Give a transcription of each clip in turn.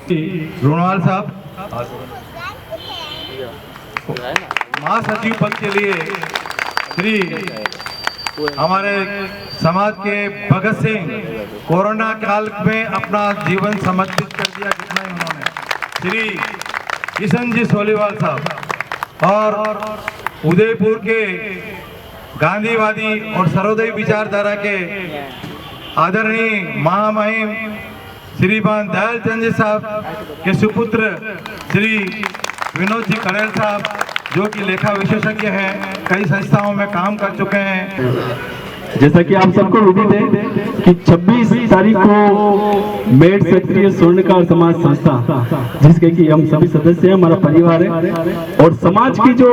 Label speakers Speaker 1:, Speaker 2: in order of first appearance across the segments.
Speaker 1: रुणवाल साहब महासचिव पद के लिए श्री हमारे समाज के भगत सिंह कोरोना काल में अपना जीवन समर्पित कर दिया, कितना ही उन्होंने, श्री किशन जी सोलीवाल साहब और उदयपुर के गांधीवादी और सर्वोदय विचारधारा के आदरणीय महामहिम श्रीमान दयाल चंद जी साहब के सुपुत्र श्री विनोद जी करेल साहब, जो कि लेखा विशेषज्ञ हैं, कई संस्थाओं में काम कर चुके हैं।
Speaker 2: जैसा कि आप सबको विदित है कि 26 तारीख को मेड क्षेत्रीय स्वर्णकार समाज संस्था, जिसके कि हम सभी सदस्य हैं, हमारा परिवार है, और समाज की जो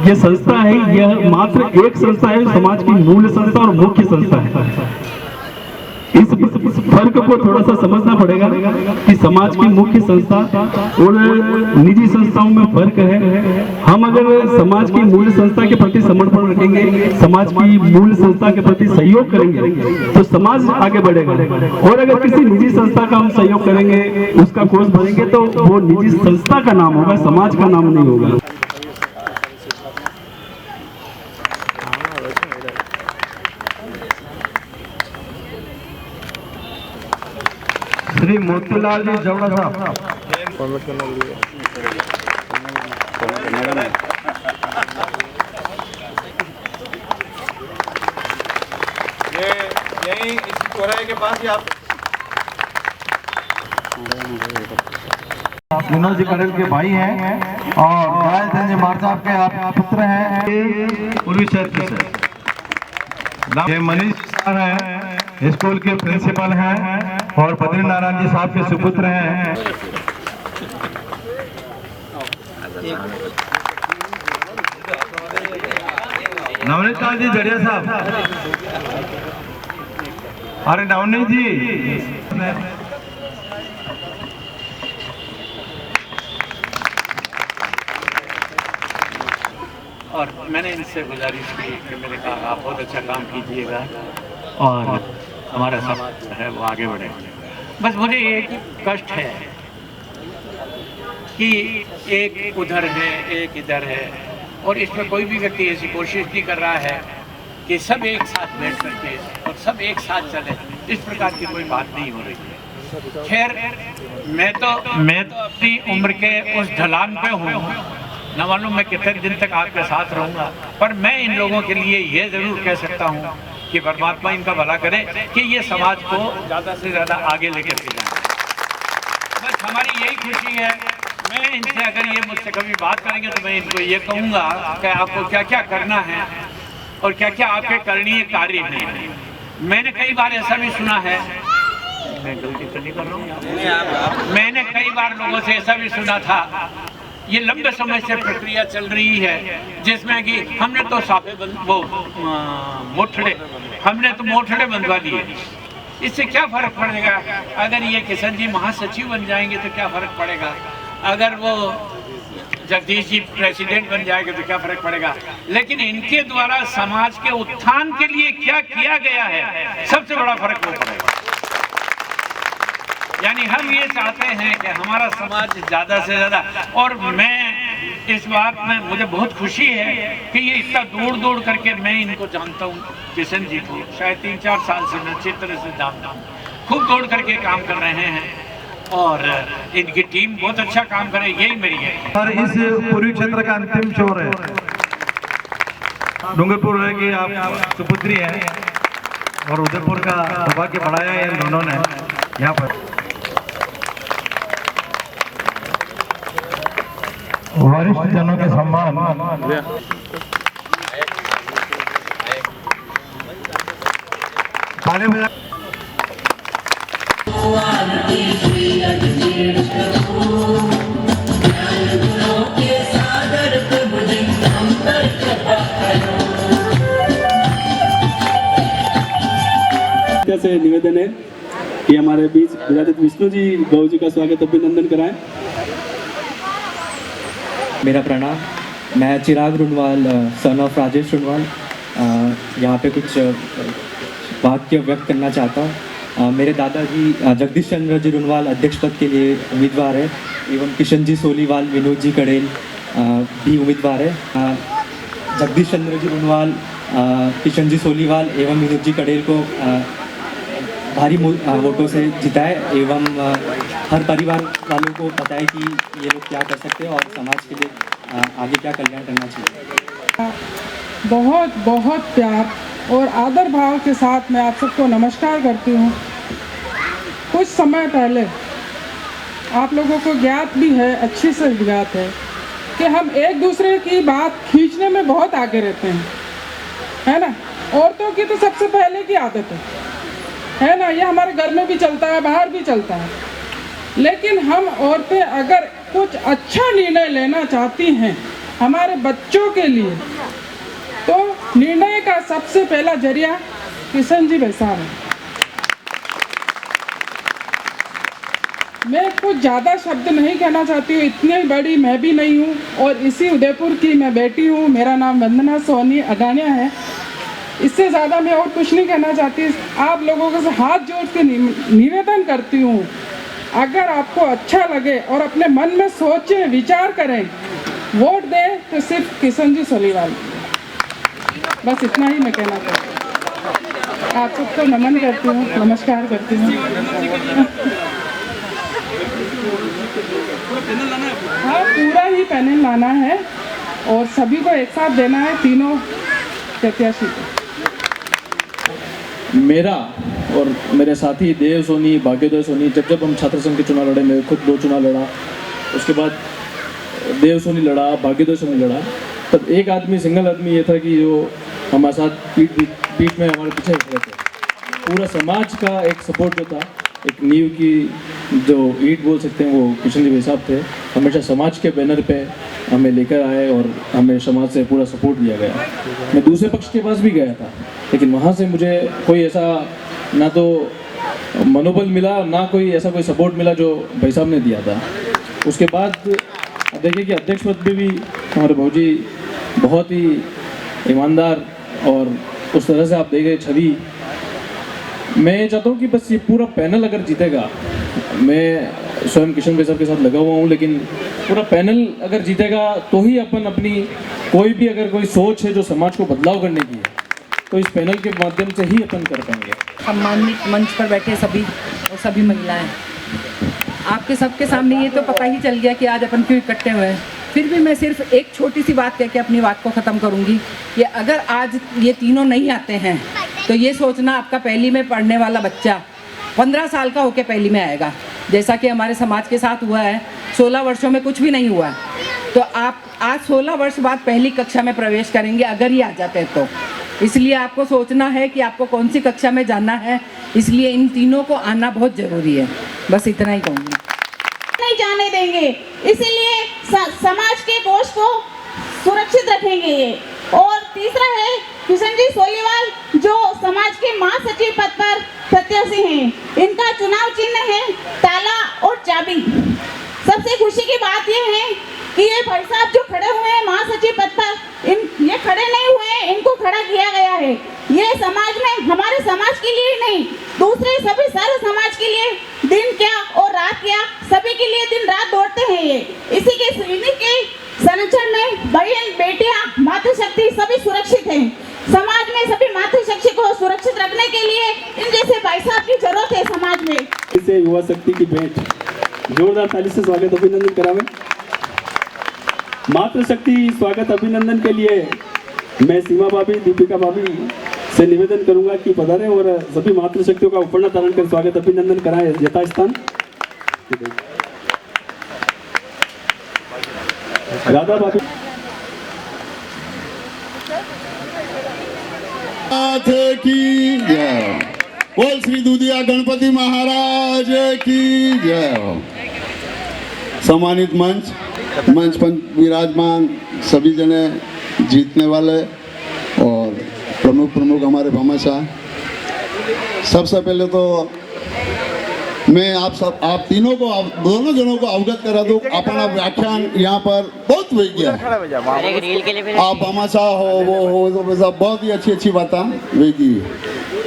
Speaker 2: ये संस्था है, यह मात्र एक संस्था है, समाज की मूल संस्था और मुख्य संस्था है। इस फर्क को थोड़ा सा समझना पड़ेगा कि समाज की मुख्य संस्था और निजी संस्थाओं में फर्क है। हम अगर समाज की मूल संस्था के प्रति समर्पण रखेंगे, समाज की मूल संस्था के प्रति सहयोग करेंगे, तो समाज आगे बढ़ेगा। और अगर किसी निजी संस्था का हम सहयोग करेंगे, उसका कोष भरेंगे, तो वो निजी संस्था का नाम होगा, समाज का नाम नहीं होगा।
Speaker 1: श्री मोतीलाल जी जवड़ा साहब, ये यही इस चौराहे के पास ही आप विनोद जी करेल के भाई हैं और दयाल चंद जी मार साहब के आप पुत्र हैं, पूर्वी क्षेत्र से। ये मनीष सर हैं, स्कूल के प्रिंसिपल हैं और बद्री नारायण जी साहब के सुपुत्र हैं। नवनीत लाल जी जड़िया साहब, अरे नवनीत जी,
Speaker 3: और मैंने इनसे गुजारिश की कि मैंने कहा आप बहुत अच्छा काम कीजिएगा और हमारा समाज है वो आगे बढ़े। बस मुझे एक कष्ट है कि एक उधर है एक इधर है, और इसमें कोई भी व्यक्ति ऐसी कोशिश नहीं कर रहा है कि सब एक साथ बैठ करके और सब एक साथ चले। इस प्रकार की कोई बात नहीं हो रही है। खैर मैं तो अपनी उम्र के उस ढलान पे हूँ, न मालूम मैं कितने दिन तक आपके साथ रहूँगा, पर मैं इन लोगों के लिए ये ज़रूर कह सकता हूँ कि परमात्मा इनका भला करे कि ये समाज को ज़्यादा से ज़्यादा आगे लेकर के जाए। बस हमारी यही खुशी है। मैं इनसे अगर ये मुझसे कभी बात करेंगे तो मैं इनको ये कहूँगा कि आपको क्या क्या करना है और क्या क्या आपके करणीय कार्य हैं। मैंने कई बार ऐसा भी सुना है, मैं गलती तो नहीं कर रहा हूँ, मैंने कई बार लोगों से ऐसा भी सुना था, ये लंबे समय से प्रक्रिया चल रही है जिसमें कि हमने तो साफे मोठड़े बंधवा दिए, इससे क्या फर्क पड़ेगा? अगर ये किशन जी महासचिव बन जाएंगे तो क्या फर्क पड़ेगा? अगर वो जगदीश जी प्रेसिडेंट बन जाएंगे तो क्या फर्क पड़ेगा? लेकिन इनके द्वारा समाज के उत्थान के लिए क्या किया गया है, सबसे बड़ा फर्क वो पड़ेगा। यानी हम ये चाहते हैं कि हमारा समाज ज़्यादा से ज़्यादा, और मैं इस बात में मुझे बहुत खुशी है कि ये इतना दौड़ करके, मैं इनको जानता हूँ किशन जी को शायद 3-4 साल से मैं अच्छी तरह से जानता हूँ, खूब दौड़ करके काम कर रहे हैं और इनकी टीम बहुत अच्छा काम करे, यही मेरी है।
Speaker 1: और इस पूर्वी क्षेत्र का अंतिम छोर है डूंगरपुर की आप सुपुत्री हैं और उदयपुर का सौभाग्य बढ़ाया है इन दोनों ने यहाँ पर। वरिष्ठ जनों के सम्मान ताली बजा।
Speaker 2: से निवेदन है कि हमारे बीच विराजित विष्णु जी गौ जी का स्वागत अभिनंदन कराएं।
Speaker 4: मेरा प्रणाम। मैं चिराग रुणवाल, सन ऑफ राजेश रुणवाल, यहाँ पे कुछ वाक्य व्यक्त करना चाहता हूँ। मेरे दादाजी जगदीश चंद्र जी रुनवाल अध्यक्ष पद के लिए उम्मीदवार है एवं किशन जी सोलीवाल, विनोद जी कड़ेल भी उम्मीदवार है। जगदीश चंद्र जी रुनवाल, किशन जी सोलीवाल एवं विनोद जी कड़ेल को भारी वोटों से जिताए एवं हर परिवार वालों को बताए कि ये लोग क्या कर सकते हैं और समाज के लिए आगे क्या कल्याण करना चाहिए।
Speaker 5: बहुत बहुत प्यार और आदर भाव के साथ मैं आप सबको नमस्कार करती हूँ। कुछ समय पहले आप लोगों को ज्ञात भी है, अच्छी से ज्ञात है कि हम एक दूसरे की बात खींचने में बहुत आगे रहते हैं, है ना। औरतों की तो सबसे पहले की आदत है ना। ये हमारे घर में भी चलता है, बाहर भी चलता है। लेकिन हम औरतें अगर कुछ अच्छा निर्णय लेना चाहती हैं हमारे बच्चों के लिए, तो निर्णय का सबसे पहला जरिया किशन जी भाई साहब है। मैं कुछ ज़्यादा शब्द नहीं कहना चाहती हूँ, इतनी बड़ी मैं भी नहीं हूँ और इसी उदयपुर की मैं बेटी हूँ। मेरा नाम वंदना सोनी अडानिया है। इससे ज़्यादा मैं और कुछ नहीं कहना चाहती। आप लोगों को हाथ जोड़ के निवेदन करती हूँ, अगर आपको अच्छा लगे और अपने मन में सोचें, विचार करें, वोट दें तो सिर्फ किशन जी सोलीवाल। बस इतना ही मैं कहना चाहती हूँ। आप सबको नमन करती हूँ, नमस्कार करती हूँ। हाँ, पूरा ही पैनल लाना है और सभी को एक साथ देना है, तीनों प्रत्याशी को।
Speaker 2: मेरा और मेरे साथी देव सोनी, भाग्योदय सोनी, जब हम छात्र संघ के चुनाव लड़े, मैं खुद 2 चुनाव लड़ा, उसके बाद देव सोनी लड़ा, भाग्योदय सोनी लड़ा, तब एक आदमी, सिंगल आदमी ये था कि जो हमारे साथ पीठ में हमारे पीछे खड़े थे। पूरा समाज का एक सपोर्ट जो था, एक नींव की जो ईंट बोल सकते हैं, वो किशन जी भाई साहब थे। हमेशा समाज के बैनर पे हमें लेकर आए और हमें समाज से पूरा सपोर्ट दिया गया। मैं दूसरे पक्ष के पास भी गया था, लेकिन वहाँ से मुझे कोई ऐसा ना तो मनोबल मिला, ना कोई ऐसा कोई सपोर्ट मिला जो भाई साहब ने दिया था। उसके बाद देखिए कि अध्यक्ष पद पे भी हमारे भाऊजी बहुत ही ईमानदार और उस तरह से आप देखे छवि। मैं चाहता हूँ कि बस ये पूरा पैनल अगर जीतेगा, मैं स्वयं किशन भाई साहब के साथ लगा हुआ हूँ, लेकिन पूरा पैनल अगर जीतेगा तो ही अपन अपनी कोई भी अगर कोई सोच है जो समाज को बदलाव करने की है, तो इस पैनल के माध्यम से ही अपन कर पाएंगे।
Speaker 6: सम्मानित मंच पर बैठे सभी और सभी महिलाएं, आपके सबके सामने ये तो पता ही चल गया कि आज अपन क्यों इकट्ठे हुए हैं। फिर भी मैं सिर्फ एक छोटी सी बात कह के अपनी बात को ख़त्म करूंगी कि अगर आज ये तीनों नहीं आते हैं तो ये सोचना आपका पहली में पढ़ने वाला बच्चा 15 साल का होकर पहली में आएगा, जैसा कि हमारे समाज के साथ हुआ है। 16 वर्षों में कुछ भी नहीं हुआ, तो आप आज 16 वर्ष बाद पहली कक्षा में प्रवेश करेंगे अगर ये आ जाते हैं तो। इसलिए आपको सोचना है कि आपको कौन सी कक्षा में जाना है, इसलिए इन तीनों को आना बहुत ज़रूरी है। बस इतना ही कहूँगी।
Speaker 7: नहीं जाने देंगे, इसीलिए समाज के कोष को सुरक्षित रखेंगे ये। और तीसरा है किशन जी सोलीवाल, जो समाज के महासचिव पद पर प्रत्याशी हैं। इनका चुनाव चिन्ह है ताला और चाबी। सबसे खुशी की बात यह है कि ये भाई साहब जो खड़े हुए हैं महासचिव पद पर, ये खड़े नहीं हुए हैं, इनको खड़ा किया गया है। ये समाज में, हमारे समाज के लिए नहीं, दूसरे सभी सारे समाज के लिए दिन क्या और रात क्या, सभी के लिए दिन रात दौड़ते हैं ये। इसी के संरक्षण में बहन, बेटियां, मातृशक्ति सभी सुरक्षित हैं। समाज में सभी मातृशक्ति को सुरक्षित रखने के लिए इन जैसे भाई साहब की जरूरत है समाज में।
Speaker 2: इसे युवा शक्ति की भेंट, जोरदार ताली से स्वागत अभिनंदन करावे। मातृशक्ति स्वागत अभिनंदन के लिए मैं सीमा भाभी, दीपिका भाभी से निवेदन करूंगा कि पधारें और सभी मातृशक्तियों का उपर्ण धारण कर स्वागत अभिनंदन कराएं यथास्थान। राधा भाभी
Speaker 8: की जय। बोल श्री दुधिया गणपति महाराज की जय। सम्मानित मंच पर विराजमान सभी जने, जीतने वाले और प्रमुख हमारे भामाशाह, सबसे पहले तो मैं आप तीनों को, दोनों जनों को अवगत करा दूं। अपना व्याख्यान यहाँ पर बहुत हुई गया। आप भामाशाह हो, वो हो, तो बहुत ही अच्छी बातें हुई की।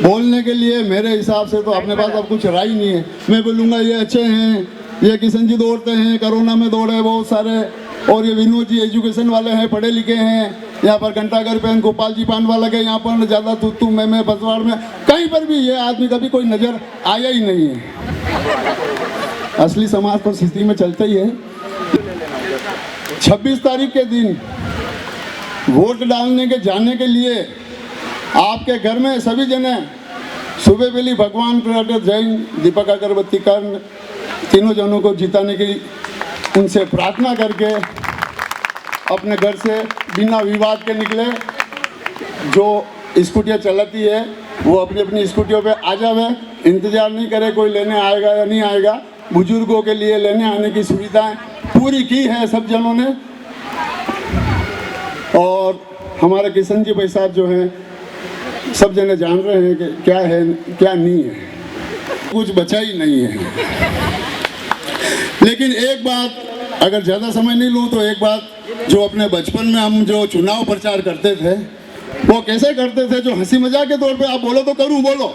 Speaker 8: बोलने के लिए मेरे हिसाब से तो अपने पास अब कुछ रहा ही नहीं है। मैं बोलूँगा ये अच्छे हैं, ये किशन जी दौड़ते हैं, कोरोना में दौड़े बहुत सारे, और ये विनोद जी एजुकेशन वाले हैं, पढ़े लिखे हैं। यहाँ पर घंटाघर पे गोपाल जी पान वाला के यहाँ पर ज़्यादा तू मैं बसवाड़ में कहीं पर भी ये आदमी कभी कोई नज़र आया ही नहीं है। असली समाज तो स्थिति में चलता ही है। 26 तारीख के दिन वोट डालने के जाने के लिए आपके घर में सभी जने सुबह पहली भगवान प्रकट जैन दीपक अगरबत्ती कर तीनों जनों को जिताने की उनसे प्रार्थना करके अपने घर से बिना विवाद के निकले। जो स्कूटियाँ चलाती है वो अपनी अपनी स्कूटियों पे आ जावे, इंतजार नहीं करे कोई लेने आएगा या नहीं आएगा। बुजुर्गों के लिए लेने आने की सुविधाएं पूरी की है सब जनों ने। और हमारे किशन जी भाई साहब जो हैं सब जने जान रहे हैं कि क्या है क्या नहीं है, कुछ बचा ही नहीं है। लेकिन एक बात, अगर ज़्यादा समय नहीं लूँ तो एक बात, जो अपने बचपन में हम जो चुनाव प्रचार करते थे वो कैसे करते थे, जो हंसी मजाक के तौर पे आप बोलो तो करूँ, बोलो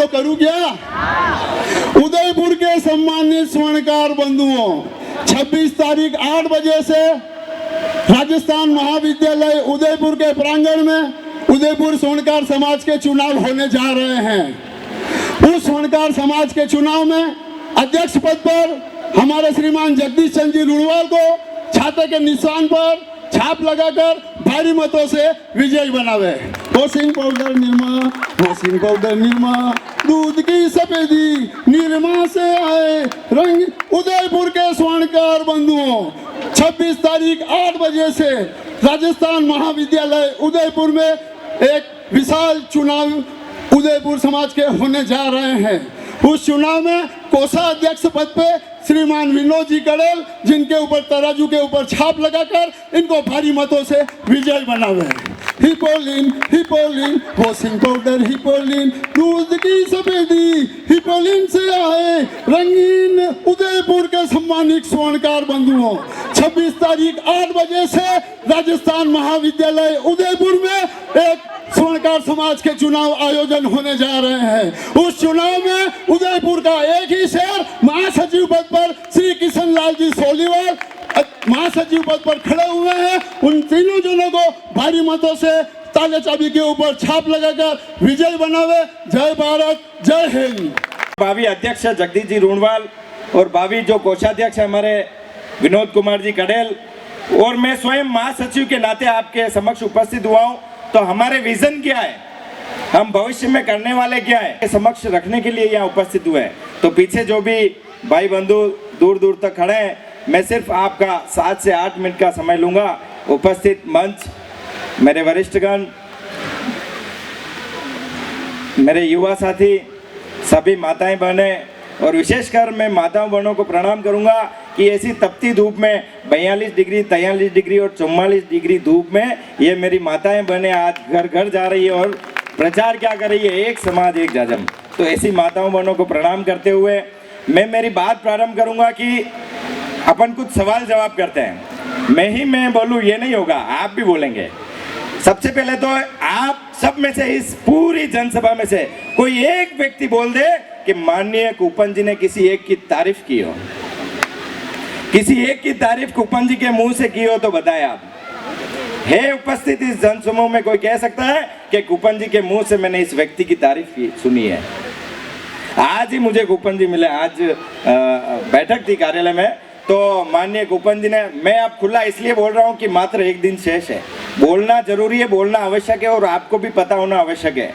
Speaker 8: करूँ क्या? उदयपुर के सम्मानित स्वर्णकार बंधुओं, 26 तारीख 8 बजे से राजस्थान महाविद्यालय उदयपुर के प्रांगण में उदयपुर स्वर्णकार समाज के चुनाव होने जा रहे हैं। उस स्वर्णकार समाज के चुनाव में अध्यक्ष पद पर हमारे श्रीमान जगदीश चंद्र जी रुणवाल को छाते के निशान पर छाप लगाकर भारी मतों से विजयी बनावे। वॉशिंग पाउडर निरमा, दूध की सफेदी निरमा से आए रंग उदयपुर के स्वर्णकार बंधुओं, 26 तारीख 8 बजे से राजस्थान महाविद्यालय उदयपुर में एक विशाल चुनाव उदयपुर समाज के होने जा रहे हैं। उस चुनाव में कोषाध्यक्ष पद पे श्रीमान विनोद जी कड़ेल, जिनके ऊपर तराजू के ऊपर छाप लगाकर इनको भारी मतों से विजय बनावे। हिपोलिन वॉशिंग पाउडर, हिपोलिन दूध की सफेदी, हिपोलिन से आए रंगीन उदयपुर के सम्मानित स्वर्णकार बंधुओं, 26 तारीख 8 बजे से राजस्थान महाविद्यालय उदयपुर में एक स्वर्णकार समाज के चुनाव आयोजन होने जा रहे हैं। उस चुनाव में उदयपुर का एक ही शहर महासचिव पद पर श्री किशन लाल जी सोलीवाल महासचिव पद पर खड़े हुए हैं। उन तीनों जनों को भारी मतों से ताले चाबी के ऊपर छाप लगाकर विजय बनावे। जय भारत, जय हिंद।
Speaker 9: भावी अध्यक्ष जगदीश जी रुणवाल और भावी जो कोषाध्यक्ष हमारे विनोद कुमार जी कड़ेल और मैं स्वयं महासचिव के नाते आपके समक्ष उपस्थित हुआ हूँ। तो हमारे विजन क्या है, हम भविष्य में करने वाले क्या है, समक्ष रखने के लिए यहाँ उपस्थित हुए हैं। तो पीछे जो भी भाई बंधु दूर दूर तक खड़े हैं, मैं सिर्फ आपका 7 से 8 मिनट का समय लूँगा। उपस्थित मंच, मेरे वरिष्ठगण, मेरे युवा साथी, सभी माताएं बहनें और विशेषकर मैं माताओं बहनों को प्रणाम करूंगा कि ऐसी तपती धूप में 42 डिग्री, 43 डिग्री और 44 डिग्री धूप में ये मेरी माताएं बहनें आज घर घर जा रही है और प्रचार क्या कर रही है, एक समाज एक जाजम। तो ऐसी माताओं बहनों को प्रणाम करते हुए मैं मेरी बात प्रारंभ करूंगा कि अपन कुछ सवाल जवाब करते हैं। मैं बोलूँ ये नहीं होगा, आप भी बोलेंगे। सबसे पहले तो आप सब में से, इस पूरी जनसभा में से कोई एक व्यक्ति बोल दे कि माननीय कूपन जी ने किसी एक की तारीफ की हो, किसी एक की तारीफ कूपन जी के मुंह से की हो तो बताएं आप। है उपस्थित इस जनसमूह में कोई कह सकता है कि कूपन जी के मुंह से मैंने इस व्यक्ति की तारीफ सुनी है? आज ही मुझे कूपन जी मिले, आज बैठक थी कार्यालय में, तो माननीय कूपन जी ने, मैं अब खुला इसलिए बोल रहा हूँ कि मात्र एक दिन शेष है, बोलना जरूरी है, बोलना आवश्यक है और आपको भी पता होना आवश्यक है।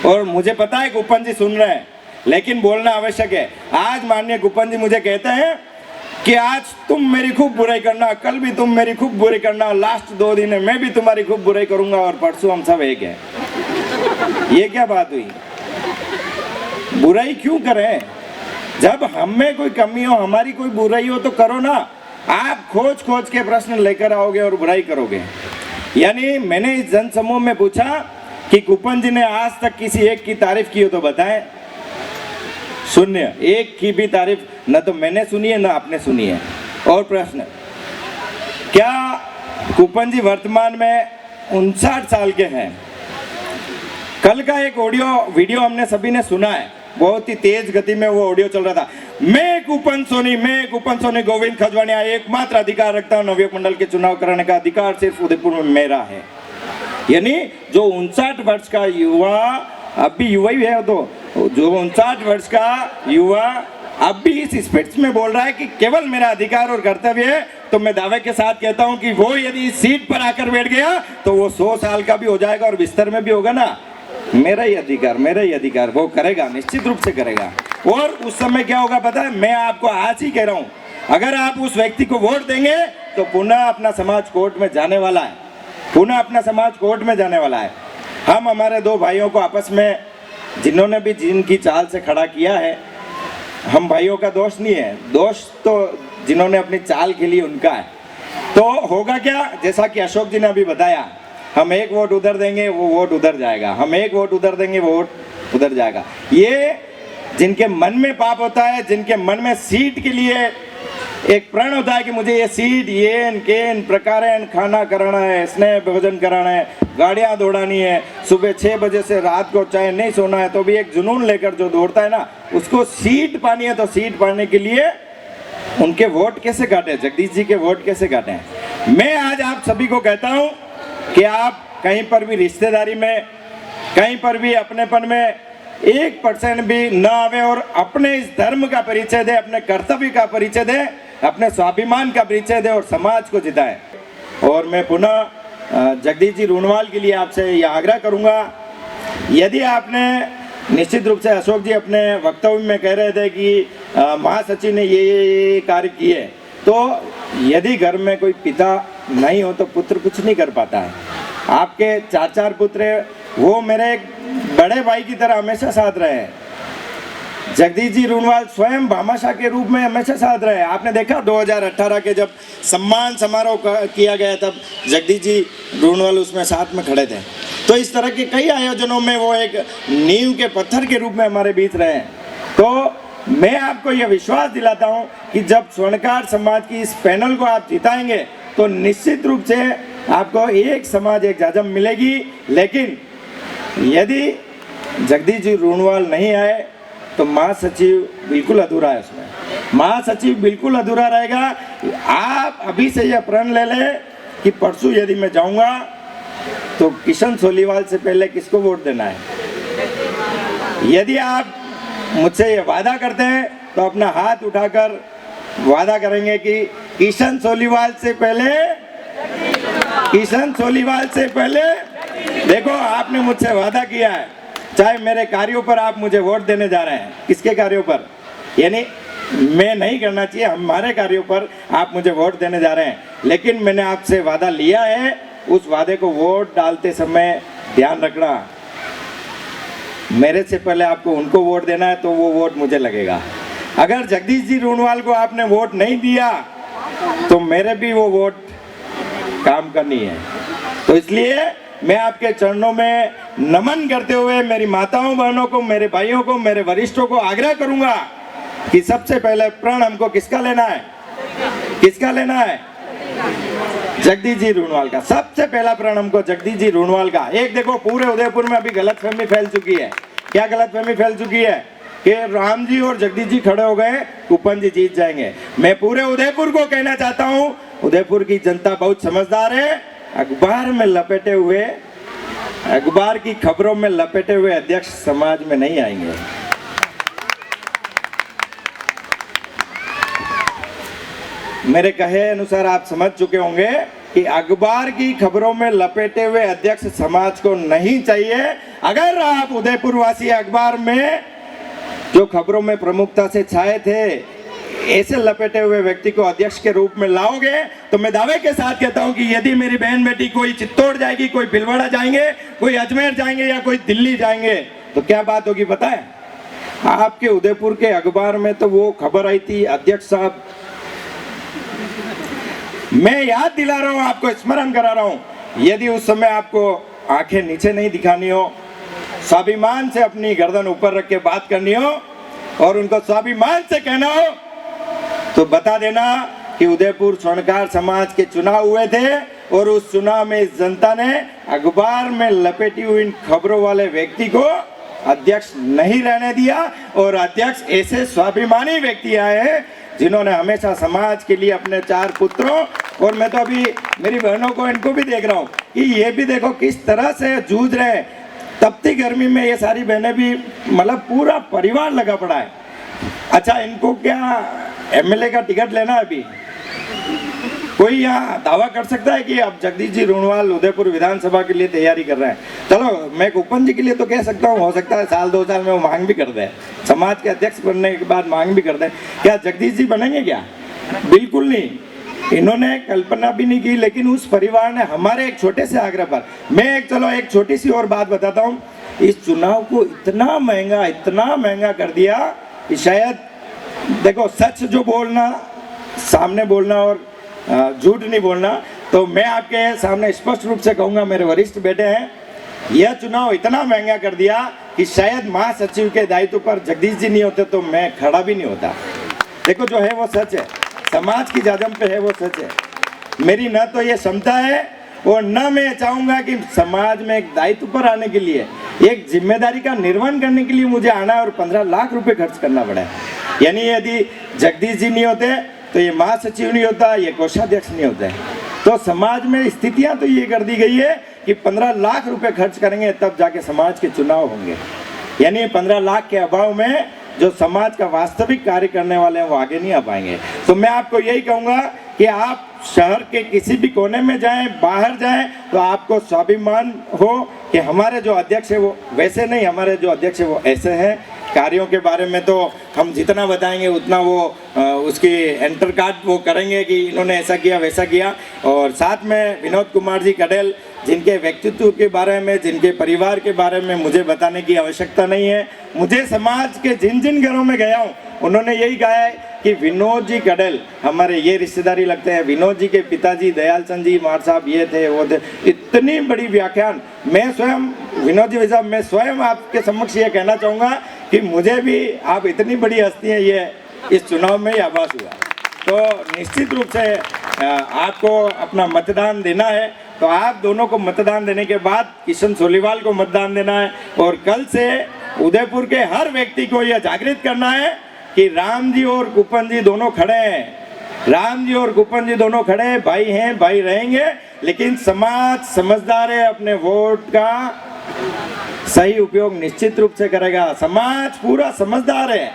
Speaker 9: और मुझे पता है कूपन जी सुन रहे हैं, लेकिन बोलना आवश्यक है। आज माननीय कूपन जी मुझे कहते हैं कि आज तुम मेरी खूब बुराई करना, कल भी तुम मेरी खूब बुराई करना, लास्ट 2 दिन है मैं भी तुम्हारी खूब बुराई करूंगा और परसों हम सब एक हैं। ये क्या बात हुई? बुराई क्यों करें? जब हम में कोई कमी हो, हमारी कोई बुराई हो तो करो ना। आप खोज खोज के प्रश्न लेकर आओगे और बुराई करोगे। यानी मैंने इस जनसमूह में पूछा कि कूपन जी ने आज तक किसी एक की तारीफ की हो तो बताएं। शून्य, एक की भी तारीफ न तो मैंने सुनी है न आपने सुनी है। और प्रश्न, क्या कूपन जी वर्तमान में 59 साल के हैं? कल का एक वीडियो हमने सभी ने सुना है, बहुत ही तेज गति में वो ऑडियो चल रहा था। मैं कूपन सोनी गोविंद खजवानिया एकमात्र अधिकार रखता हूँ नवयुवक मंडल के चुनाव कराने का अधिकार सिर्फ उदयपुर में मेरा है। यानी जो 59 वर्ष का युवा, अब भी युवा ही है, तो जो 59 वर्ष का युवा अब भी इस स्पीच में बोल रहा है कि केवल मेरा अधिकार और कर्तव्य है, तो मैं दावे के साथ कहता हूं कि वो यदि इस सीट पर आकर बैठ गया तो वो 100 साल का भी हो जाएगा और बिस्तर में भी होगा ना। मेरा ही अधिकार वो करेगा, निश्चित रूप से करेगा। और उस समय क्या होगा पता है, मैं आपको आज ही कह रहा हूं, अगर आप उस व्यक्ति को वोट देंगे तो पुनः अपना समाज कोर्ट में जाने वाला है, हम हमारे दो भाइयों को आपस में, जिन्होंने भी जिनकी चाल से खड़ा किया है, हम भाइयों का दोष नहीं है, दोष तो जिन्होंने अपनी चाल के लिए उनका है। तो होगा क्या, जैसा कि अशोक जी ने अभी बताया, हम एक वोट उधर देंगे वो वोट उधर जाएगा, हम एक वोट उधर देंगे वो वोट उधर जाएगा। ये जिनके मन में पाप होता है, जिनके मन में सीट के लिए एक प्रण होता है कि मुझे ये सीट, ये प्रकार खाना कराना है, स्नेह भोजन कराना है, गाड़ियां दौड़ानी है, सुबह 6 बजे से रात को चाहे नहीं सोना है, तो भी एक जुनून लेकर जो दौड़ता है ना, उसको सीट पानी है। तो सीट पाने के लिए उनके वोट कैसे काटे, जगदीश जी के वोट कैसे काटे। मैं आज आप सभी को कहता हूं कि आप कहीं पर भी रिश्तेदारी में, कहीं पर भी अपनेपन में 1% भी न आवे और अपने इस धर्म का परिचय दे, अपने कर्तव्य का परिचय दे, अपने स्वाभिमान का परिचय दे और समाज को जिताए। और मैं पुनः जगदीश जी रूणवाल के लिए आपसे यह आग्रह करूंगा, यदि आपने निश्चित रूप से अशोक जी अपने वक्तव्य में कह रहे थे कि महासचिव ने ये कार्य किए, तो यदि घर में कोई पिता नहीं हो तो पुत्र कुछ नहीं कर पाता है। आपके 4 पुत्र, वो मेरे एक बड़े भाई की तरह हमेशा साथ रहे हैं। जगदीश जी रूणवाल स्वयं भामाशाह के रूप में हमेशा साथ रहे। आपने देखा 2018 के जब सम्मान समारोह किया गया, तब जगदीश जी रूणवाल उसमें साथ में खड़े थे। तो इस तरह के कई आयोजनों में वो एक नींव के पत्थर के रूप में हमारे बीच रहे हैं। तो मैं आपको यह विश्वास दिलाता हूं कि जब स्वर्णकार समाज की इस पैनल को आप जिताएंगे तो निश्चित रूप से आपको एक समाज एक जाजम मिलेगी। लेकिन यदि जगदीश जी रूणवाल नहीं आए तो महासचिव बिल्कुल अधूरा है, उसमें महासचिव बिल्कुल अधूरा रहेगा। आप अभी से यह प्रण ले लें कि परसों यदि मैं जाऊंगा तो किशन सोलीवाल से पहले किसको वोट देना है। यदि आप मुझसे ये वादा करते हैं तो अपना हाथ उठाकर वादा करेंगे कि किशन सोलीवाल से पहले देखो, आपने मुझसे वादा किया है, चाहे मेरे कार्यों पर आप मुझे वोट देने जा रहे हैं, किसके कार्यों पर, यानी मैं नहीं करना चाहिए, हमारे कार्यों पर आप मुझे वोट देने जा रहे हैं। लेकिन मैंने आपसे वादा लिया है, उस वादे को वोट डालते समय ध्यान रखना, मेरे से पहले आपको उनको वोट देना है तो वो वोट मुझे लगेगा। अगर जगदीश जी रूणवाल को आपने वोट नहीं दिया तो मेरे भी वो वोट काम करनी है। तो इसलिए मैं आपके चरणों में नमन करते हुए मेरी माताओं बहनों को, मेरे भाइयों को, मेरे वरिष्ठों को आग्रह करूंगा कि सबसे पहले प्रण हमको किसका लेना है, जगदीश जी रूणवाल का। सबसे पहला प्रण हमको जगदीश जी रूणवाल का। एक देखो, पूरे उदयपुर में अभी गलतफहमी फैल चुकी है। क्या गलतफहमी फैल चुकी है कि राम जी और जगदीश जी खड़े हो गए, कूपन जी जीत जाएंगे। मैं पूरे उदयपुर को कहना चाहता हूँ, उदयपुर की जनता बहुत समझदार है। अखबार की खबरों में लपेटे हुए अध्यक्ष समाज में नहीं आएंगे। मेरे कहे अनुसार आप समझ चुके होंगे कि अखबार की खबरों में लपेटे हुए अध्यक्ष समाज को नहीं चाहिए। अगर आप उदयपुर वासी अखबार में जो खबरों में प्रमुखता से छाए थे, ऐसे लपेटे हुए व्यक्ति को अध्यक्ष के रूप में लाओगे तो मैं दावे के साथ कहता हूं कि यदि मेरी बहन बेटी कोई चित्तौड़ जाएगी, कोई भीलवाड़ा जाएंगे, कोई अजमेर जाएंगे या कोई दिल्ली जाएंगे, तो क्या बात होगी पता है? आपके उदयपुर के अखबार में तो वो खबर आई थी, अध्यक्ष साहब, मैं याद दिला रहा हूं, आपको स्मरण करा रहा हूं, यदि उस समय आपको आंखें नीचे नहीं दिखानी हो, स्वाभिमान से अपनी गर्दन ऊपर रख के बात करनी हो और उनको स्वाभिमान से कहना हो, तो बता देना कि उदयपुर स्वर्णकार समाज के चुनाव हुए थे और उस चुनाव में इस जनता ने अखबार में लपेटी हुई इन खबरों वाले व्यक्ति को अध्यक्ष नहीं रहने दिया। और अध्यक्ष ऐसे स्वाभिमानी व्यक्ति आए हैं जिन्होंने हमेशा समाज के लिए अपने 4 पुत्रों, और मैं तो अभी मेरी बहनों को, इनको भी देख रहा हूँ कि ये भी देखो किस तरह से जूझ रहे हैं। तपती गर्मी में ये सारी बहनें भी, मतलब पूरा परिवार लगा पड़ा है। अच्छा, इनको क्या एमएलए का टिकट लेना है? अभी कोई यहाँ दावा कर सकता है कि अब जगदीश जी रुणवाल उदयपुर विधानसभा के लिए तैयारी कर रहे हैं? चलो, मैं कुपन जी के लिए तो कह सकता हूँ, हो सकता है साल 2 साल में वो मांग भी कर दे, समाज के अध्यक्ष बनने के बाद मांग भी कर दे। क्या जगदीश जी बनेंगे क्या? बिल्कुल नहीं। इन्होंने कल्पना भी नहीं की, लेकिन उस परिवार ने हमारे एक छोटे से आग्रह पर, मैं एक छोटी सी और बात बताता हूँ, इस चुनाव को इतना महंगा कर दिया कि शायद देखो, सच जो बोलना, सामने बोलना और झूठ नहीं बोलना, तो मैं आपके सामने स्पष्ट रूप से कहूँगा, मेरे वरिष्ठ बेटे हैं, यह चुनाव इतना महंगा कर दिया कि शायद महासचिव के दायित्व पर जगदीश जी नहीं होते तो मैं खड़ा भी नहीं होता। देखो, जो है वो सच है, समाज की जाजम पे है वो सच है। मेरी न तो ये क्षमता है और न मैं चाहूँगा कि समाज में एक दायित्व पर आने के लिए, एक जिम्मेदारी का निर्वहन करने के लिए मुझे आना और 15 लाख रुपए खर्च करना पड़ा है। यानी यदि जगदीश जी नहीं होते तो ये महासचिव नहीं होता, ये कोषाध्यक्ष नहीं होते। तो समाज में स्थितियां तो ये कर दी गई है कि 15 लाख रुपए खर्च करेंगे तब जाके समाज के चुनाव होंगे। यानी 15 लाख के अभाव में जो समाज का वास्तविक कार्य करने वाले हैं वो आगे नहीं आ पाएंगे। तो मैं आपको यही कहूँगा कि आप शहर के किसी भी कोने में जाएं, बाहर जाएं, तो आपको स्वाभिमान हो कि हमारे जो अध्यक्ष है वो वैसे नहीं, हमारे जो अध्यक्ष है वो ऐसे हैं। कार्यों के बारे में तो हम जितना बताएंगे उतना वो उसकी एंटर कार्ड वो करेंगे कि इन्होंने ऐसा किया वैसा किया। और साथ में विनोद कुमार जी कडेल, जिनके व्यक्तित्व के बारे में, जिनके परिवार के बारे में मुझे बताने की आवश्यकता नहीं है। मुझे समाज के जिन जिन घरों में गया हूँ उन्होंने यही कहा है कि विनोद जी कडेल हमारे ये रिश्तेदारी लगते हैं, विनोद जी के पिताजी दयाल चंद जी मार साहब ये थे वो थे। इतनी बड़ी व्याख्यान, मैं स्वयं विनोद जी साहब, मैं स्वयं आपके समक्ष ये कहना चाहूँगा कि मुझे भी आप इतनी बड़ी हस्ती हैं ये इस चुनाव में ही आभास हुआ। तो निश्चित रूप से आपको अपना मतदान देना है, तो आप दोनों को मतदान देने के बाद किशन सोलीवाल को मतदान देना है। और कल से उदयपुर के हर व्यक्ति को यह जागृत करना है कि राम जी और कुपन जी दोनों खड़े हैं, राम जी और कुपन जी दोनों खड़े हैं, भाई हैं, भाई रहेंगे। लेकिन समाज समझदार है, अपने वोट का सही उपयोग निश्चित रूप से करेगा। समाज पूरा समझदार है,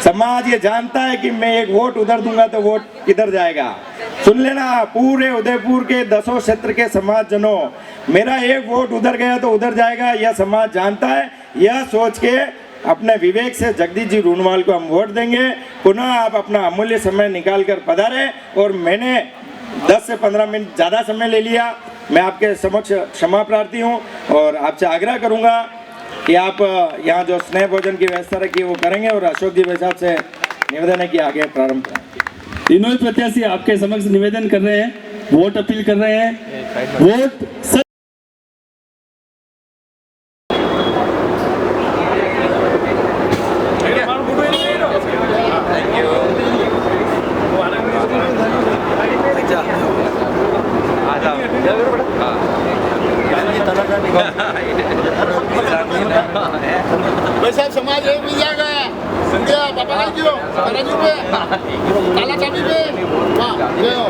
Speaker 9: समाज ये जानता है कि मैं एक वोट उधर दूंगा तो वोट किधर जाएगा। सुन लेना, पूरे उदयपुर के 10 क्षेत्र के समाजजनों, मेरा एक वोट उधर गया तो उधर जाएगा, यह समाज जानता है। यह सोच के अपने विवेक से जगदीश जी रुणवाल को हम वोट देंगे। पुनः आप अपना अमूल्य समय निकाल कर पधारे। और मैंने 10 से 15 मिनट ज़्यादा समय ले लिया, मैं आपके समक्ष क्षमा प्रार्थी हूँ और आपसे आग्रह करूँगा कि आप यहाँ जो स्नेह भोजन की व्यवस्था रखी है वो करेंगे। और अशोक जी साहब से निवेदन है कि आगे प्रारंभ करें।
Speaker 2: तीनों ही प्रत्याशी आपके समक्ष निवेदन कर रहे हैं, वोट अपील कर रहे हैं। वोट
Speaker 8: भाई साहब, समाज एक मिल जाएगा। संध्या पापा का क्यों तराजू पे ताला चाबी पे हाँ ये हो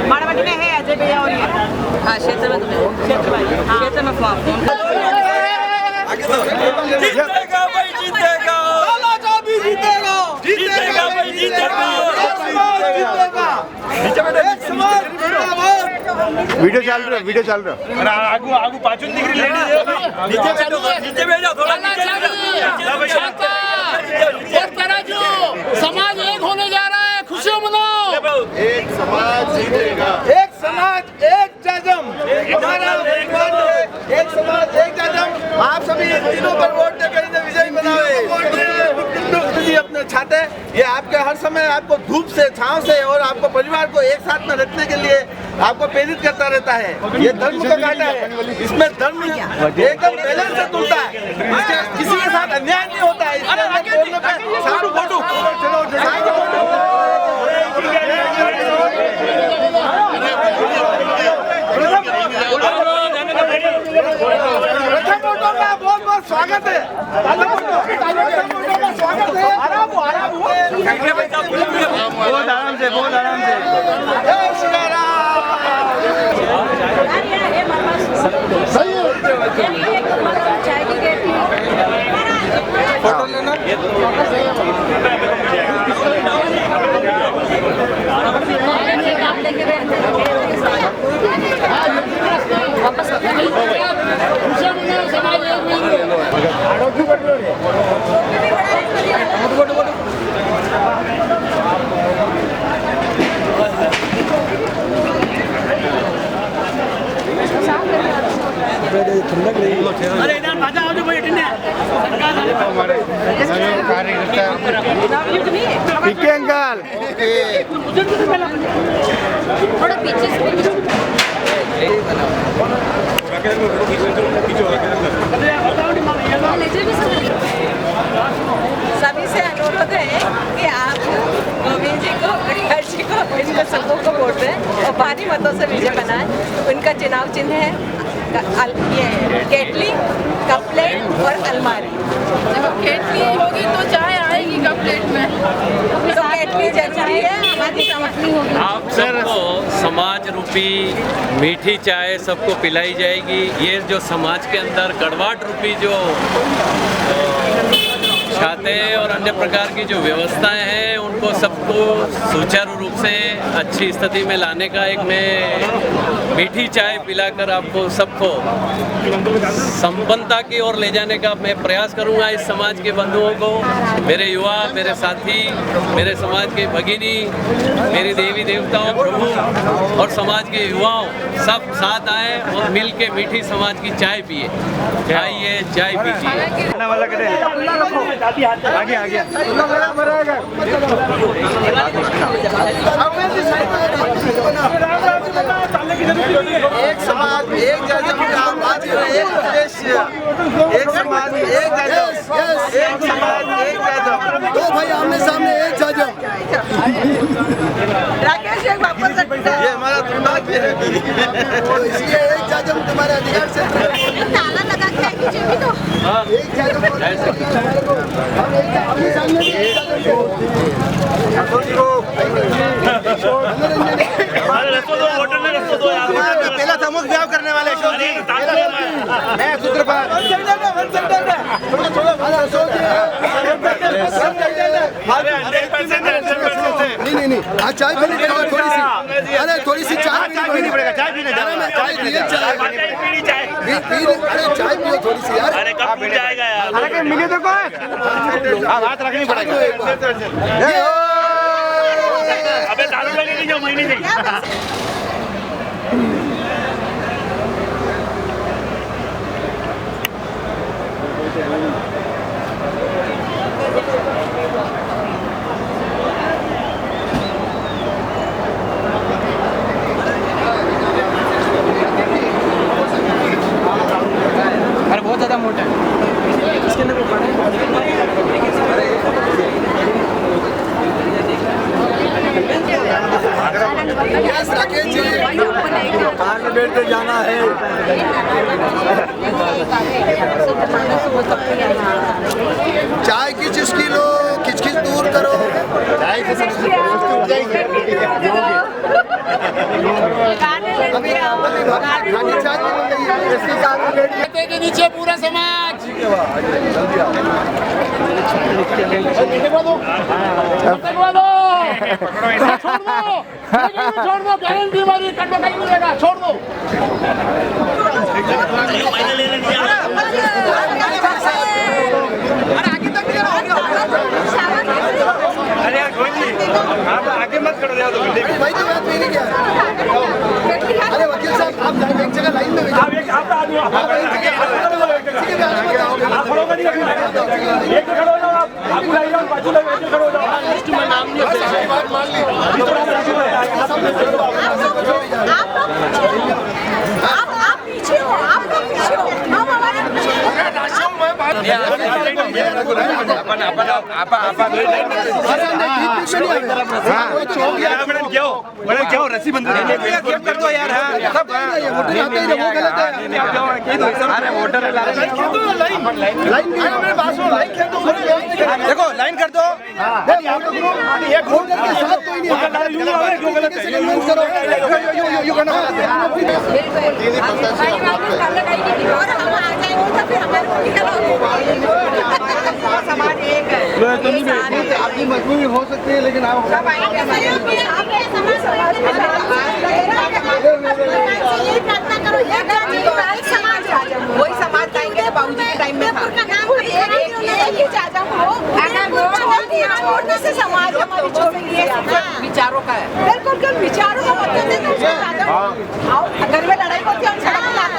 Speaker 10: बाड़ाबाटी में है अजय भैया और हाँ क्षेत्र में क्षेत्र में
Speaker 11: जीतेगा भाई जीतेगा, ताला चाबी जीतेगा, जीतेगा भाई जीतेगा,
Speaker 8: वीडियो चल रहा है, वीडियो चल रहा है।
Speaker 11: अरे आगू आगू पाचन दिख रही लेडीज नीचे चलो, नीचे भेजो थोड़ा नीचे।
Speaker 8: समाज एक होने जा रहा है, खुशियों मनाओ। एक समाज जीतेगा,
Speaker 11: एक समाज एक जजम, हमारा एक समाज एक जजम। आप सभी इन तीनों पर वोट देकर इन्हें विजयी बनावे। अपने छाते, ये आपके हर समय आपको धूप से, छांव से और आपको परिवार को एक साथ में रखने के लिए आपको प्रेरित करता रहता है। ये धर्म का कांटा है, इसमें धर्म एकदम बैलेंस से तुलता है, किसी के साथ अन्याय नहीं होता है। बहुत बहुत स्वागत है, स्वागत है। बहुत आराम से, बहुत आराम से। फोटो लेना।
Speaker 10: अरे इधर बाजा आओ जो भाई
Speaker 11: हमारे कार्यकर्ता पीके अंकल
Speaker 10: थोड़ा पीछे सभी से अनुरोध है कि आप गोविंद जी को, हर्ष जी को, इनको सबों को वोट दें और भारी मतों से विजय बनाएं। उनका चुनाव चिन्ह है ये केटली, कप प्लेट और अलमारी। जब केटली होगी तो चाय आएगी कप प्लेट में, तो केटली जरूरी है हमारी समझनी होगी।
Speaker 12: आप सबको समाज रूपी मीठी चाय सबको पिलाई जाएगी। ये जो समाज के अंदर कड़वाहट रूपी जो छाते और अन्य प्रकार की जो व्यवस्थाएं हैं उनको सबको सुचारू रूप से अच्छी स्थिति में लाने का एक मैं मीठी चाय पिलाकर आपको सबको संपन्नता की ओर ले जाने का मैं प्रयास करूंगा। इस समाज के बंधुओं को, मेरे युवा, मेरे साथी, मेरे समाज के भगिनी, मेरी देवी देवताओं, प्रभु और समाज के युवाओं सब साथ आए और मिल के मीठी समाज की चाय पिए। आइए चाय पीजिए।
Speaker 11: आगे आगे एक समाज, एक जाजम का आवाज, एक उद्देश्य, एक समाज, एक जाजम, एक समाज, एक जाजम, दो भाई आमने सामने, एक जाजम।
Speaker 10: राकेश एक वापस रखता है।
Speaker 11: ये हमारा दुर्भाग्य है, इसलिए एक जाजम तुम्हारे अधिकार से
Speaker 10: ताला लगा के आएगी चीज़ तो
Speaker 11: एक जाजम पहला समूह ब्याह करने वाले मैं सूत्रपात नहीं आज चाय पीनी पड़ेगा थोड़ी सी। अरे थोड़ी सी चाय पीनी पड़ेगा। चाय पीने जाना मैं चाय रियल चाय अरे चाय पियो थोड़ी सी यार। अरे कब मिल जाएगा यार? अरे मिले तो कौन हाथ रखनी पड़ेगा। अबे दारू लगेगी जो महीने नहीं।
Speaker 10: अरे बहुत ज़्यादा मोटा है इसके अंदर वो बड़ा है।
Speaker 11: राकेश जी आगे बैठते जाना है। चाय की चुस्की लो, खिचखिच दूर करो। चाय की
Speaker 10: के नीचे पूरा समाज छोड़ दो गारंटी वाली कटवा नहीं मिलेगा, छोड़ दो।
Speaker 11: अरे यार आप आगे मत करो यार। भाई तो बात नहीं किया। अरे वकील साहब आप एक जगह लाइन में आप एक आप आ जाओ। आप खड़ो कर दिया। आप खड़ो कर दिया। एक खड़ो हो जाओ आप लाइन में।
Speaker 10: आप पीछे हो, आप पीछे हो, हम हमारे
Speaker 11: रस्सी बंद कर दो यार। देखो लाइन कर दो,
Speaker 10: समाज एक है।
Speaker 11: आपकी मजबूरी हो सकती है लेकिन आप
Speaker 10: वही समाज लाएंगे तो बाबूजी के टाइम में छोड़ने से समाज हमारी विचारों का है। बिल्कुल विचारों का मतलब घर में लड़ाई होती है,
Speaker 11: चालू काम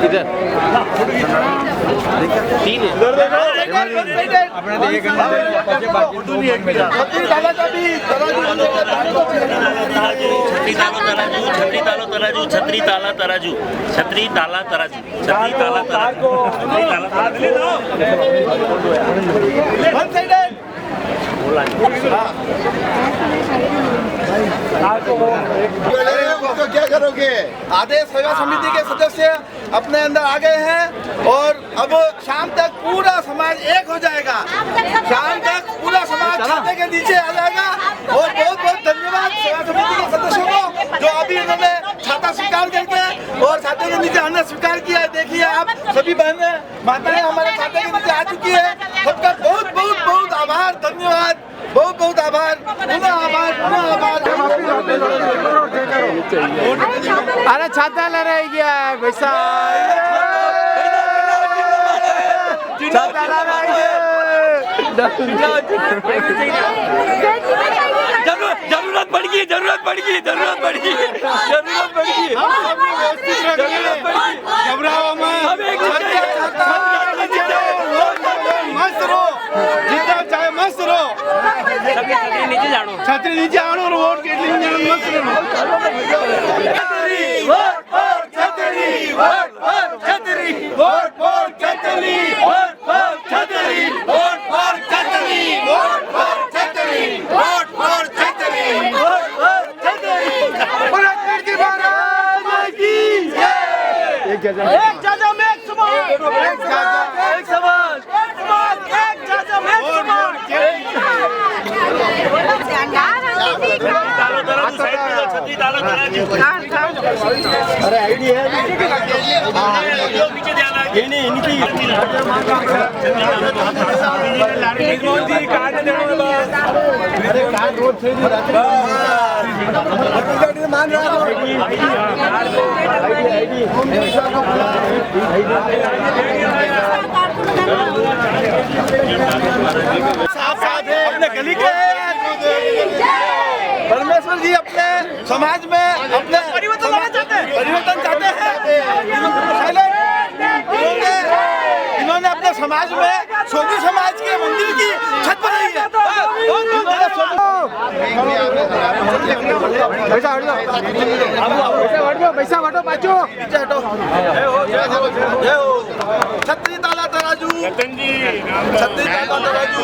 Speaker 12: इधर तीन
Speaker 13: छतरी ताला तराजू, छतरी ताला तराजू, छतरी ताला तराजू, छतरी ताला तराजू, छतरी ताला
Speaker 11: तो क्या करोगे? आदेश सेवा समिति के सदस्य अपने अंदर आ गए हैं और अब शाम तक पूरा समाज एक हो जाएगा। शाम तक पूरा समाज छाते के नीचे आ जाएगा। और बहुत बहुत धन्यवाद सेवा समिति के सदस्यों को जो अभी इन्होंने छाता स्वीकार करके और छाते के नीचे आना स्वीकार किया है। देखिए आप सभी बहनें माताएं हमारे छाते के नीचे आ चुकी है। सबका बहुत बहुत बहुत आभार, धन्यवाद, बहुत बहुत आभार, पुनः आभार, पुनः आभार।
Speaker 14: अरे छाता ले रही है वैसा छाता ला रही है।
Speaker 13: जरूरत पड़ गई, जरूरत पड़ गई, जरूरत पड़ गई, जरूरत पड़ गई,
Speaker 11: घबराओ मत, मस्त रहो, जितना चाहे मस्त रहो,
Speaker 13: छतरी नीचे जानो,
Speaker 11: छतरी नीचे आनो और वोट के लिए मस्त रहो। छतरी वोट फॉर छतरी, वोट फॉर छतरी, वोट फॉर छतरी, वोट फॉर छतरी, वोट फॉर छतरी, वोट फॉर छतरी, वोट फॉर छतरी, वोट फॉर छतरी। पुरस्कार की महाराज की जय। एक जाजा में एक समाज, एक समाज, एक समाज, एक जाजा में एक समाज। अरे आईडी है इनकी अरे कार्ड रोड से मान रहा अपने गली के परमेश्वर जी अपने समाज में अपने परिवर्तन चाहते हैं। इन्होंने अपने समाज में सोनी समाज के मंदिर की छत बनाई है। पैसा हटो बाजू, छतरी ताला तराजू, छतरी ताला तराजू।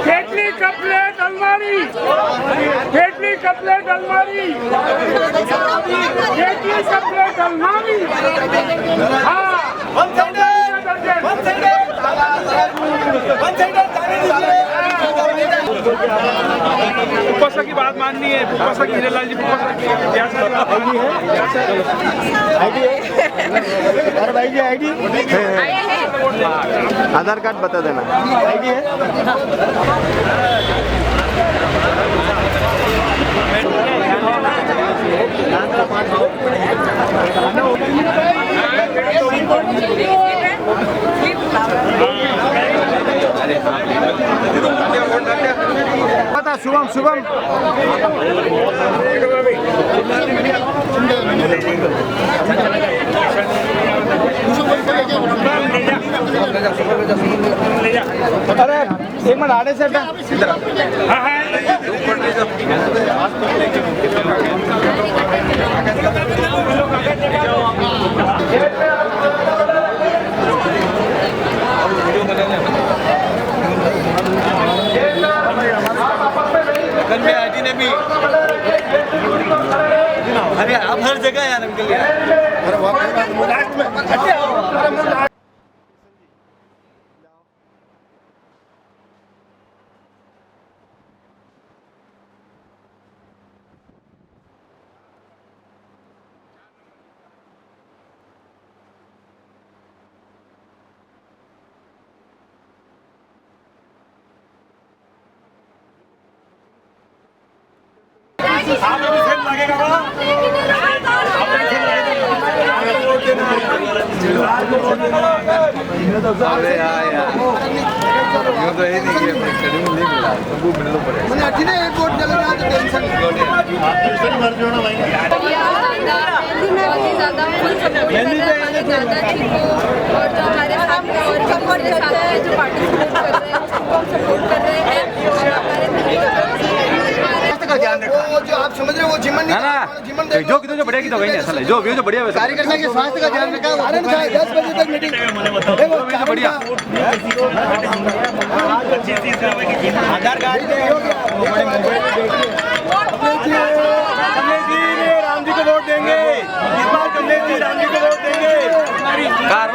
Speaker 14: केटली कपलेट अलमारी, केटली कपलेट अलमारी, केटली कपलेट अलमारी। हाँ,
Speaker 11: one side, one side, one side,
Speaker 15: फुप्पा की बात माननी है, फुप्पा की हीरेलाल जी फुप्पा की
Speaker 14: भाई जी आईडी आधार कार्ड बता देना। आईडी है पता शुभम शुभम अरे एक मिनट आड़े से इधर
Speaker 16: में आईडी ने भी अरे अब हर जगह यार अंकल लास्ट में जो आप समझ रहे हो वो जिमन
Speaker 14: ना जो किधर जो बढ़िया की तो गई नहीं असल जो व्यू जो बढ़िया वैसे
Speaker 11: कार्यकर्ता के स्वास्थ्य का ध्यान रखा। 10 बजे तक मीटिंग देखो
Speaker 14: बढ़िया
Speaker 16: आधार कार्ड राम जी को वोट देंगे इस बार। कमलेश जी राम जी को वोट देंगे।
Speaker 14: कार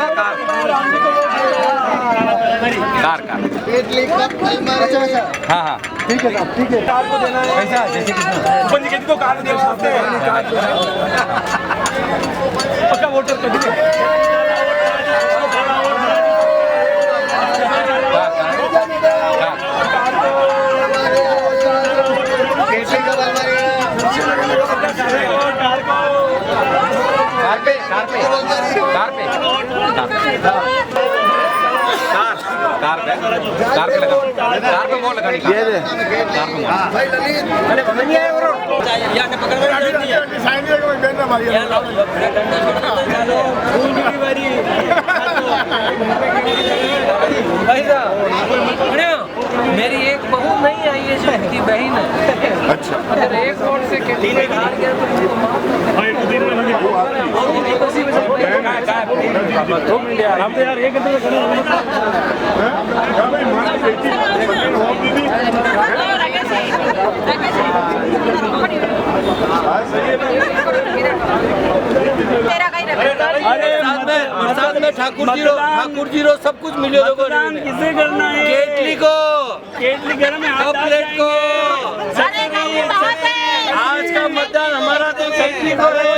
Speaker 14: हाँ हाँ
Speaker 11: ठीक है साहब ठीक है।
Speaker 14: कार को देना है पैसा जैसे कितना
Speaker 16: ऊपर जी को कार दे सकते हैं पक्का वोटर कर दीजिए।
Speaker 14: कार पे लगा कार पे मोड़ लगानी ये दे
Speaker 11: भाई ललित अरे नहीं है और
Speaker 16: यहाँ ने पकड़ में नहीं है
Speaker 11: साइन में कोई बैन ना मारिए
Speaker 12: भाई साहब मेरी एक बहू नहीं आई है जो उनकी बहन है।
Speaker 11: अच्छा
Speaker 12: अगर एक वोट से कैंडिडेट हार गया तो उनको
Speaker 15: हम तो यार एक घंटे में खड़े
Speaker 16: बरसात में ठाकुर जी रो सब कुछ मिले लोगों ने। किसे करना है? केटली को प्लेट को। आज का मतदान हमारा तो केटली को है।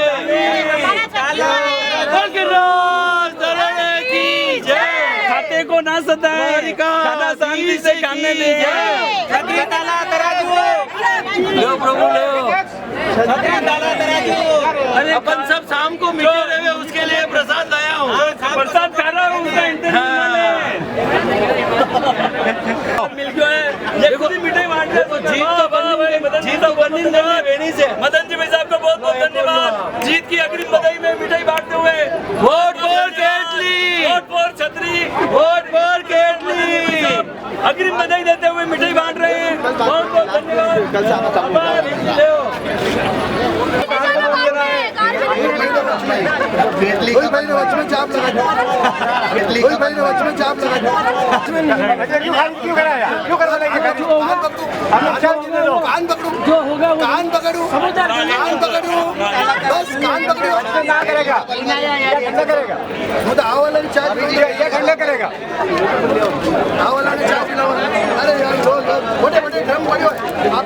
Speaker 16: खाते को ना सताए, खाना शांति से खाने दे। लो प्रभु लो। अरे अपन सब शाम को मिले रहे उसके लिए प्रसाद लाया हूँ। प्रसाद खा रहा हूँ उसका मिल गया है। ये खुद ही मिठाई बांट रहे तो जीत तो बनी बेनी से। मदन जी भाई साहब को बहुत बहुत धन्यवाद। जीत की अग्रिम बधाई में मिठाई बांटते हुए vote for kettle, vote for छतरी, वोट फॉर केटली अग्रिम बधाई देते हुए मिठाई बांट रहे हैं। बहुत बहुत धन्यवाद।
Speaker 11: कोई भाई ने वच में चाप लगा कोई भाई ने वच में चाप लगा क्यों कराया क्यों करा कान पकड़ू जो होगा कान पकड़ू बस कान पकड़ू ना करेगा ठंडा करेगा वो तो आवाला ने चाय ये ठंडा करेगा आवाला ने चाय पिलाओ। अरे यार मोटे मोटे ड्रम पड़े आप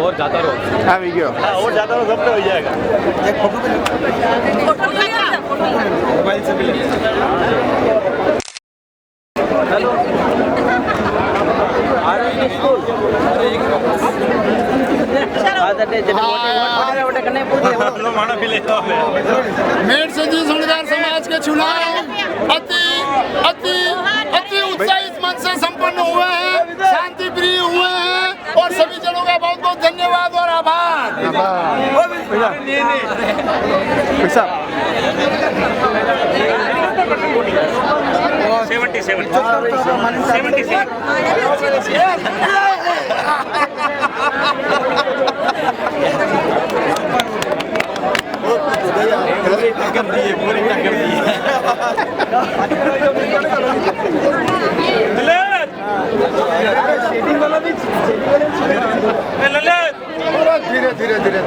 Speaker 8: मेड संजीव सोनीवाल समाज के चुनाव अति उत्साहित मन से संपन्न हुए हैं, शांति प्रिय हुए हैं और सभी जनों का बहुत बहुत धन्यवाद और आभार। धीरे धीरे धीरे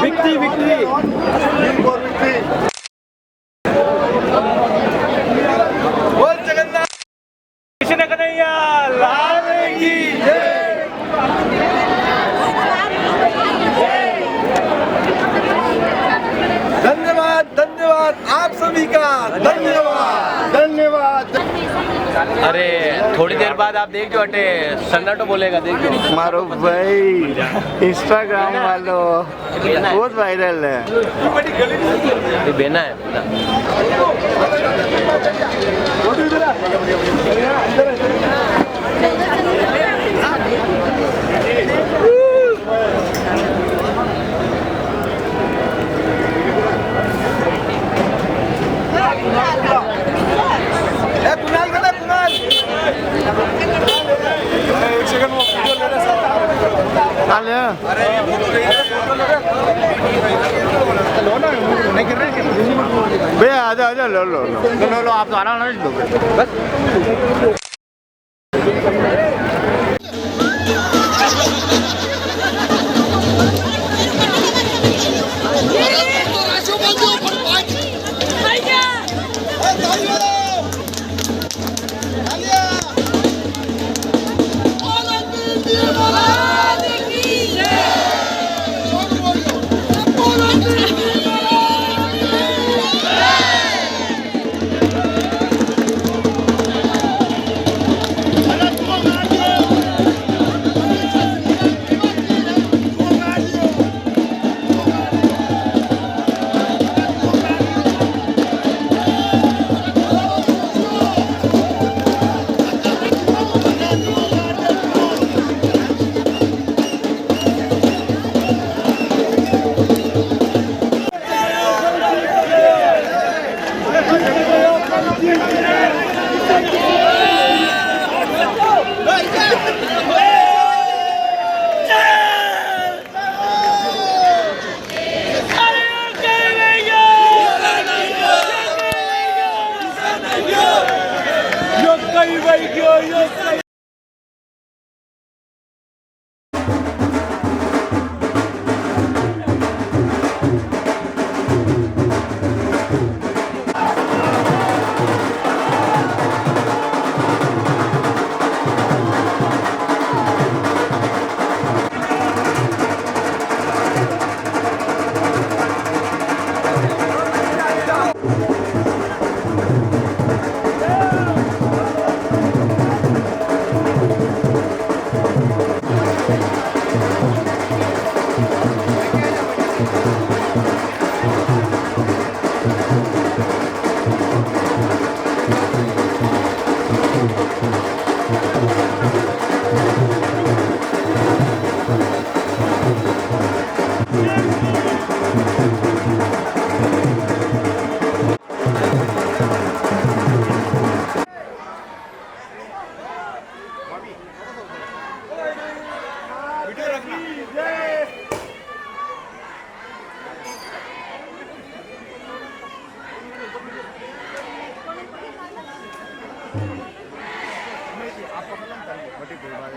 Speaker 8: विक्ट्री विक्ट्री बोल जगन्नाथ कृष्ण कन्हैया लाल की धन्यवाद धन्यवाद आप सभी का धन्यवाद धन्यवाद।
Speaker 12: अरे थोड़ी देर बाद आप देख जो हटे सन्नाटो बोलेगा, देख जो
Speaker 17: मारो भाई इंस्टाग्राम वालों बहुत वायरल है।
Speaker 12: ये बेना है
Speaker 17: भैया आजा आजा लो लो लो लो आप तो आराम से लो बस।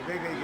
Speaker 8: गई